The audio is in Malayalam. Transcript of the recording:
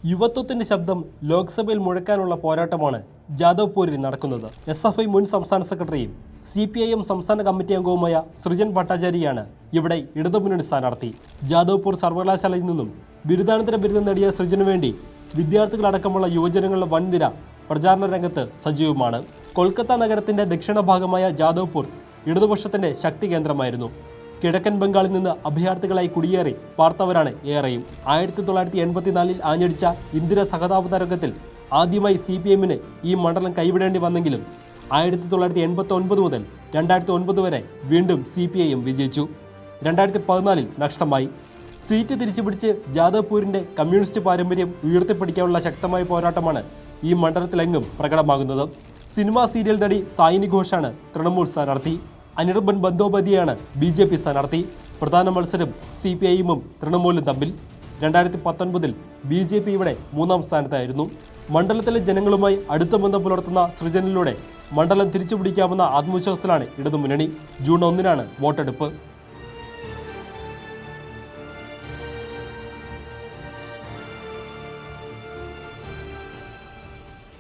യുവത്വത്തിന്റെ ശബ്ദം ലോക്സഭയിൽ മുഴക്കാനുള്ള പോരാട്ടമാണ് ജാദവ്പൂരിൽ നടക്കുന്നത്. SFI മുൻ സംസ്ഥാന സെക്രട്ടറിയും CPIM സംസ്ഥാന കമ്മിറ്റി അംഗവുമായ സൃജൻ ഭട്ടാചാര്യയാണ് ഇവിടെ ഇടതുമുന്നണി സ്ഥാനാർത്ഥി. ജാദവ്പൂർ സർവകലാശാലയിൽ നിന്നും ബിരുദാനന്തര ബിരുദം നേടിയ സൃജനു വേണ്ടി വിദ്യാർത്ഥികളടക്കമുള്ള യുവജനങ്ങളുടെ വൻനിര പ്രചാരണ രംഗത്ത് സജീവമാണ്. കൊൽക്കത്ത നഗരത്തിന്റെ ദക്ഷിണ ഭാഗമായ ജാദവ്പൂർ ഇടതുപക്ഷത്തിന്റെ ശക്തി കേന്ദ്രമായിരുന്നു. കിഴക്കൻ ബംഗാളിൽ നിന്ന് അഭയാർത്ഥികളായി കുടിയേറി പാർത്തവരാണ് ഏറെയും. 1984 ആഞ്ഞടിച്ച ഇന്ദിര സഹതാപ രംഗത്തിൽ ആദ്യമായി CPIM-ന് ഈ മണ്ഡലം കൈവിടേണ്ടി വന്നെങ്കിലും 1989 മുതൽ 2009 വരെ വീണ്ടും CPIM വിജയിച്ചു. 2014 നഷ്ടമായി. സീറ്റ് തിരിച്ചുപിടിച്ച് ജാദവ്പൂരിന്റെ കമ്മ്യൂണിസ്റ്റ് പാരമ്പര്യം ഉയർത്തിപ്പിടിക്കാനുള്ള ശക്തമായ പോരാട്ടമാണ് ഈ മണ്ഡലത്തിലെങ്ങും പ്രകടമാകുന്നത്. സിനിമാ സീരിയൽ നടി സായിനി ഘോഷാണ് തൃണമൂൽ സ്ഥാനാർത്ഥി. അനിർബൻ ബന്ദോപാധ്യായാണ് BJP സ്ഥാനാർത്ഥി. പ്രധാന മത്സരം CPIM-ഉം തൃണമൂലും തമ്മിൽ. 2019 BJP ഇവിടെ 3-ാം സ്ഥാനത്തായിരുന്നു. മണ്ഡലത്തിലെ ജനങ്ങളുമായി അടുത്ത ബന്ധം പുലർത്തുന്ന സൃജനിലൂടെ മണ്ഡലം തിരിച്ചുപിടിക്കാമെന്ന ആത്മവിശ്വാസത്തിലാണ് ഇടതുമുന്നണി. ജൂൺ 1-നാണ് വോട്ടെടുപ്പ്.